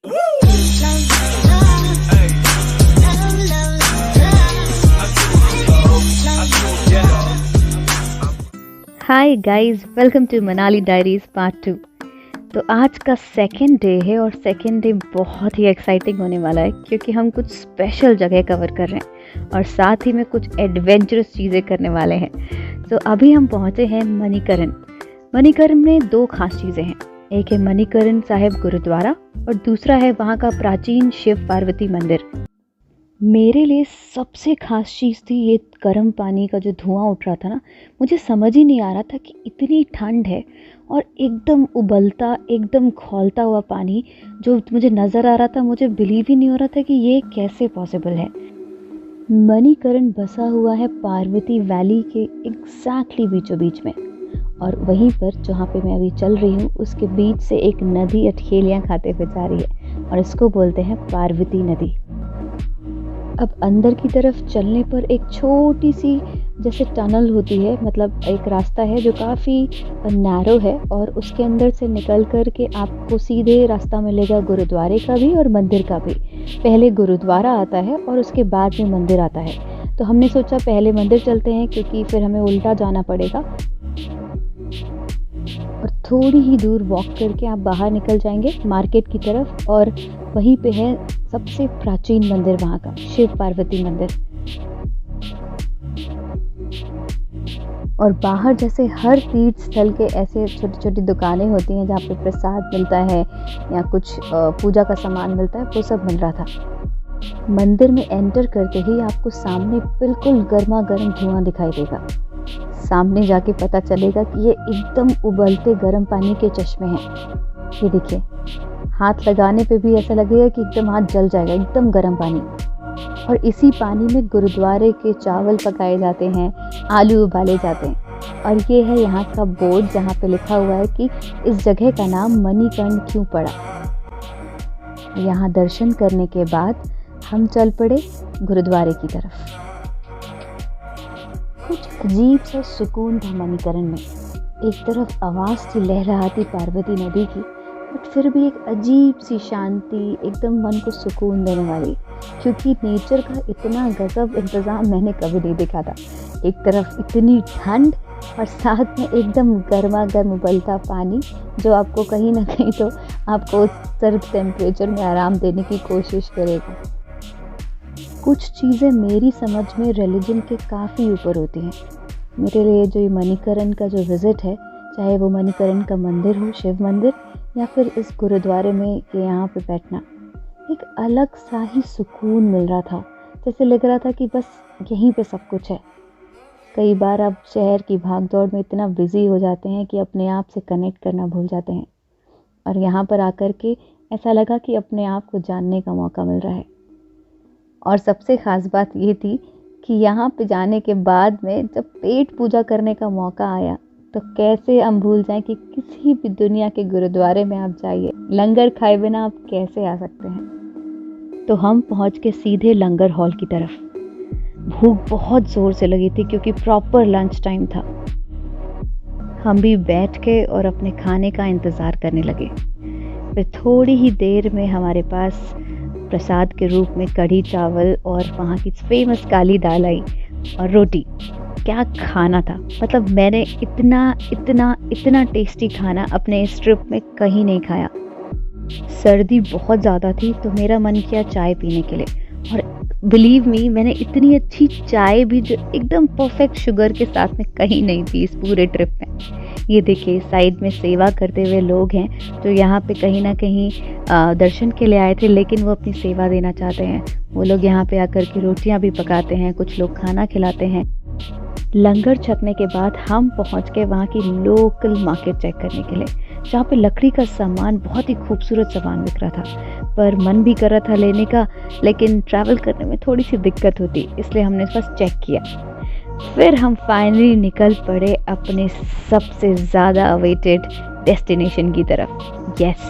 Hi guys, welcome to Manali diaries part 2। तो आज का सेकेंड डे है और सेकेंड डे बहुत ही एक्साइटिंग होने वाला है क्योंकि हम कुछ स्पेशल जगह कवर कर रहे हैं और साथ ही में कुछ एडवेंचरस चीज़ें करने वाले हैं। तो अभी हम पहुँचे हैं मणिकरण। मणिकरण में दो खास चीज़ें हैं, एक है मणिकरण साहिब गुरुद्वारा और दूसरा है वहाँ का प्राचीन शिव पार्वती मंदिर। मेरे लिए सबसे खास चीज़ थी ये गर्म पानी का जो धुआं उठ रहा था ना, मुझे समझ ही नहीं आ रहा था कि इतनी ठंड है और एकदम उबलता एकदम खौलता हुआ पानी जो मुझे नज़र आ रहा था, मुझे बिलीव ही नहीं हो रहा था कि ये कैसे पॉसिबल है। मणिकरण बसा हुआ है पार्वती वैली के एग्जैक्टली बीचों बीच में और वहीं पर जहाँ पे मैं अभी चल रही हूँ उसके बीच से एक नदी अठखेलियाँ खाते हुए जा रही है और इसको बोलते हैं पार्वती नदी। अब अंदर की तरफ चलने पर एक छोटी सी जैसे टनल होती है, मतलब एक रास्ता है जो काफ़ी नैरो है और उसके अंदर से निकल कर के आपको सीधे रास्ता मिलेगा गुरुद्वारे का भी और मंदिर का भी। पहले गुरुद्वारा आता है और उसके बाद में मंदिर आता है। तो हमने सोचा पहले मंदिर चलते हैं क्योंकि फिर हमें उल्टा जाना पड़ेगा और थोड़ी ही दूर वॉक करके आप बाहर निकल जाएंगे मार्केट की तरफ और वहीं पे है सबसे प्राचीन मंदिर वहाँ का, शिव पार्वती मंदिर। और बाहर जैसे हर तीर्थ स्थल के ऐसे छोटी छोटी दुकानें होती हैं जहाँ पे प्रसाद मिलता है या कुछ पूजा का सामान मिलता है, वो सब मिल रहा था। मंदिर में एंटर करते ही आपको सामने बिल्कुल गर्मा गर्म धुआं दिखाई देगा। सामने जाके पता चलेगा कि ये एकदम उबलते गर्म पानी के चश्मे हैं। ये देखिए, हाथ लगाने पे भी ऐसा लगेगा कि एकदम हाथ जल जाएगा, एकदम गर्म पानी। और इसी पानी में गुरुद्वारे के चावल पकाए जाते हैं, आलू उबाले जाते हैं। और ये है यहाँ का बोर्ड जहाँ पे लिखा हुआ है कि इस जगह का नाम मणिकर्ण क्यों पड़ा। यहाँ दर्शन करने के बाद हम चल पड़े गुरुद्वारे की तरफ। कुछ अजीब सा सुकून था मणिकरण में। एक तरफ आवाज़ थी लहराती पार्वती नदी की, बट फिर भी एक अजीब सी शांति, एकदम मन को सुकून देने वाली, क्योंकि नेचर का इतना गजब इंतज़ाम मैंने कभी नहीं देखा था। एक तरफ इतनी ठंड और साथ में एकदम गर्मा गर्म उबलता पानी जो आपको कहीं ना कहीं तो आपको सर्द टेम्परेचर में आराम देने की कोशिश करेगा। कुछ चीज़ें मेरी समझ में रिलीजन के काफ़ी ऊपर होती हैं। मेरे लिए जो ये मणिकरण का जो विज़िट है, चाहे वो मणिकरण का मंदिर हो, शिव मंदिर, या फिर इस गुरुद्वारे में के यहाँ पे बैठना, एक अलग सा ही सुकून मिल रहा था। जैसे लग रहा था कि बस यहीं पे सब कुछ है। कई बार आप शहर की भागदौड़ में इतना बिजी हो जाते हैं कि अपने आप से कनेक्ट करना भूल जाते हैं, और यहाँ पर आकर के ऐसा लगा कि अपने आप को जानने का मौका मिल रहा है। और सबसे ख़ास बात ये थी कि यहाँ पे जाने के बाद में जब पेट पूजा करने का मौका आया तो कैसे हम भूल जाएं कि किसी भी दुनिया के गुरुद्वारे में आप जाइए, लंगर खाए बिना आप कैसे आ सकते हैं। तो हम पहुँच के सीधे लंगर हॉल की तरफ। भूख बहुत ज़ोर से लगी थी क्योंकि प्रॉपर लंच टाइम था। हम भी बैठ के और अपने खाने का इंतज़ार करने लगे। फिर थोड़ी ही देर में हमारे पास प्रसाद के रूप में कढ़ी चावल और वहाँ की फेमस काली दाल आई और रोटी। क्या खाना था, मतलब मैंने इतना इतना इतना टेस्टी खाना अपने इस ट्रिप में कहीं नहीं खाया। सर्दी बहुत ज़्यादा थी तो मेरा मन किया चाय पीने के लिए, और बिलीव मी, मैंने इतनी अच्छी चाय भी जो एकदम परफेक्ट शुगर के साथ में कहीं नहीं पी इस पूरे ट्रिप में। ये देखिए, साइड में सेवा करते हुए लोग हैं जो यहाँ पे कहीं ना कहीं दर्शन के लिए आए थे, लेकिन वो अपनी सेवा देना चाहते हैं। वो लोग यहाँ पे आकर के रोटियाँ भी पकाते हैं, कुछ लोग खाना खिलाते हैं। लंगर छकने के बाद हम पहुँच गए वहाँ की लोकल मार्केट चेक करने के लिए, जहाँ पे लकड़ी का सामान, बहुत ही खूबसूरत सामान बिक रहा था। पर मन भी कर रहा था लेने का, लेकिन ट्रैवल करने में थोड़ी सी दिक्कत होती, इसलिए हमने बस चेक किया। फिर हम फाइनली निकल पड़े अपने सबसे ज़्यादा अवेटेड डेस्टिनेशन की तरफ। यस,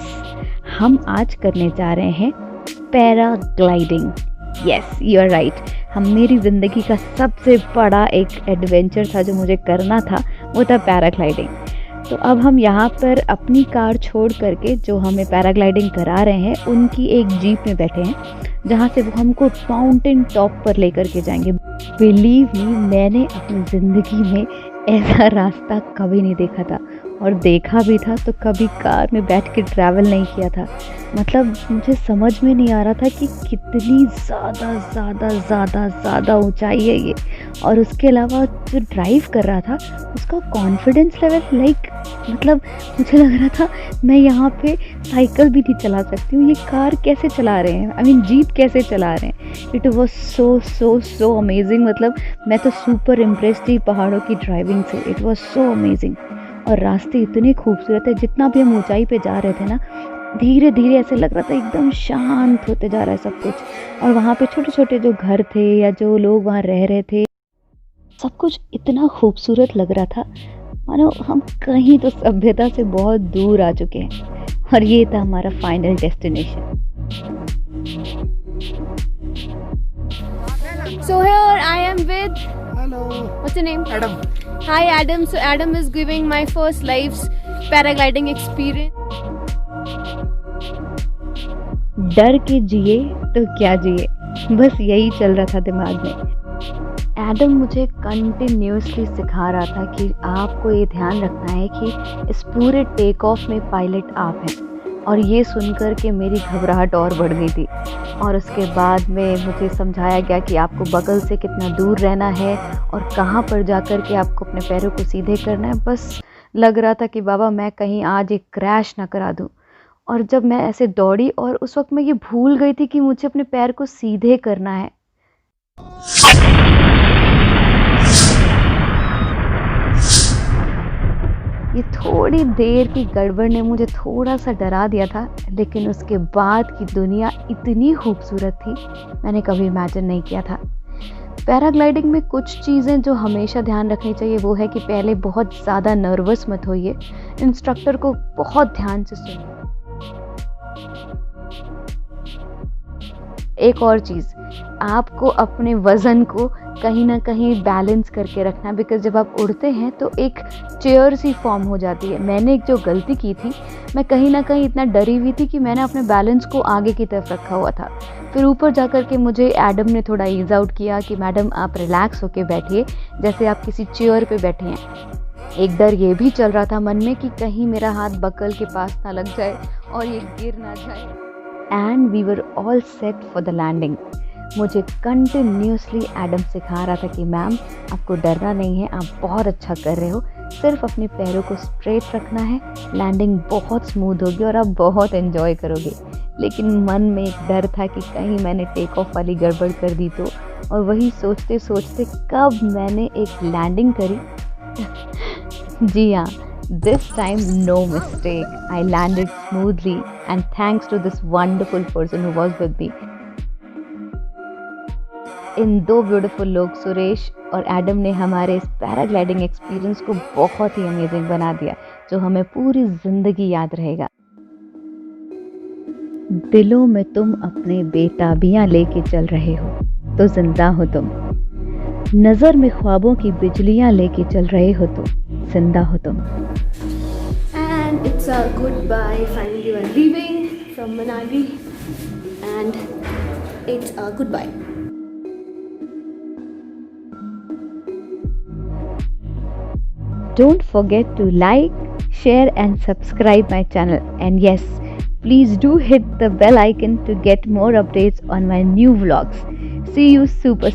हम आज करने जा रहे हैं paragliding. Yes, you are right. मेरी ज़िंदगी का सबसे बड़ा एक एडवेंचर था जो मुझे करना था, वो था पैराग्लाइडिंग। तो अब हम यहाँ पर अपनी कार छोड़ करके जो हमें पैराग्लाइडिंग करा रहे हैं उनकी एक जीप में बैठे हैं, जहाँ से वो हमको माउंटेन टॉप पर लेकर के जाएंगे। बिलीव मी, मैंने अपनी ज़िंदगी में ऐसा रास्ता कभी नहीं देखा था, और देखा भी था तो कभी कार में बैठ के ट्रैवल नहीं किया था। मतलब मुझे समझ में नहीं आ रहा था कि कितनी ज़्यादा ऊंचाई है ये, और उसके अलावा जो ड्राइव कर रहा था उसका कॉन्फिडेंस लेवल मतलब मुझे लग रहा था मैं यहाँ पे साइकिल भी नहीं चला सकती हूँ, ये कार कैसे चला रहे हैं, आई मीन जीप कैसे चला रहे हैं। It was so amazing. मतलब मैं तो सुपर इम्प्रेस थी पहाड़ों की ड्राइविंग से। It was so amazing. और रास्ते इतने खूबसूरत है, जितना भी हम ऊंचाई पे जा रहे थे ना, धीरे धीरे ऐसे लग रहा था एकदम शांत होते जा रहा है सब कुछ। और वहाँ पे छोटे छोटे जो घर थे या जो लोग वहाँ रह रहे थे, सब कुछ इतना खूबसूरत लग रहा था मानो हम कहीं तो सभ्यता से बहुत दूर आ चुके हैं। और ये था हमारा final destination. So here I am with, Hello. what's your name? Adam. Hi Adam. So Adam is giving my first live paragliding experience. डर के जिए तो क्या जिए, बस यही चल रहा था दिमाग में। एडम मुझे कंटिन्यूसली सिखा रहा था कि आपको ये ध्यान रखना है कि इस पूरे टेक ऑफ में पायलट आप हैं। और ये सुनकर के मेरी घबराहट और बढ़ गई थी। और उसके बाद में मुझे समझाया गया कि आपको बगल से कितना दूर रहना है और कहाँ पर जाकर के आपको अपने पैरों को सीधे करना है। बस लग रहा था कि बाबा मैं कहीं आज एक क्रैश ना करा दूँ। और जब मैं ऐसे दौड़ी, और उस वक्त मैं ये भूल गई थी कि मुझे अपने पैर को सीधे करना है। ये थोड़ी देर की गड़बड़ ने मुझे थोड़ा सा डरा दिया था, लेकिन उसके बाद की दुनिया इतनी खूबसूरत थी, मैंने कभी इमेजिन नहीं किया था। पैराग्लाइडिंग में कुछ चीज़ें जो हमेशा ध्यान रखनी चाहिए वो है कि पहले बहुत ज़्यादा नर्वस मत होइए, इंस्ट्रक्टर को बहुत ध्यान से सुनिए। एक और चीज़, आपको अपने वज़न को कहीं ना कहीं बैलेंस करके रखना, बिकॉज जब आप उड़ते हैं तो एक चेयर सी फॉर्म हो जाती है। मैंने एक जो गलती की थी, मैं कहीं ना कहीं इतना डरी हुई थी कि मैंने अपने बैलेंस को आगे की तरफ रखा हुआ था। फिर ऊपर जाकर के मुझे एडम ने थोड़ा ईज आउट किया कि मैडम आप रिलैक्स होके बैठिए, जैसे आप किसी चेयर पे बैठे हैं। एक डर ये भी चल रहा था मन में कि कहीं मेरा हाथ बकल के पास ना लग जाए और ये गिर ना जाए। And we were all set for the landing. मुझे कंटिन्यूसली एडम सिखा रहा था कि मैम आपको डरना नहीं है, आप बहुत अच्छा कर रहे हो, सिर्फ अपने पैरों को स्ट्रेट रखना है, लैंडिंग बहुत स्मूथ होगी और आप बहुत एंजॉय करोगे। लेकिन मन में एक डर था कि कहीं मैंने टेक ऑफ वाली गड़बड़ कर दी तो। और वही सोचते सोचते कब मैंने एक लैंडिंग करी। जी हाँ, this time no mistake, I landed smoothly and thanks to this wonderful person who was with me. इन दो ब्यूटीफुल लोग सुरेश और एडम ने हमारे इस पैराग्लाइडिंग एक्सपीरियंस को बहुत ही अमेजिंग बना दिया, जो हमें पूरी जिंदगी याद रहेगा। दिलों में तुम अपने बेताबियां लेके चल रहे हो तो जिंदा हो तुम, नजर में ख्वाबों की बिजलियां लेके चल रहे हो तो जिंदा हो तुम। And it's a goodbye. Finally, we are leaving from Manali, and it's a goodbye. Don't forget to like, share and subscribe my channel. And yes, please do hit the bell icon to get more updates on my new vlogs. See you super soon.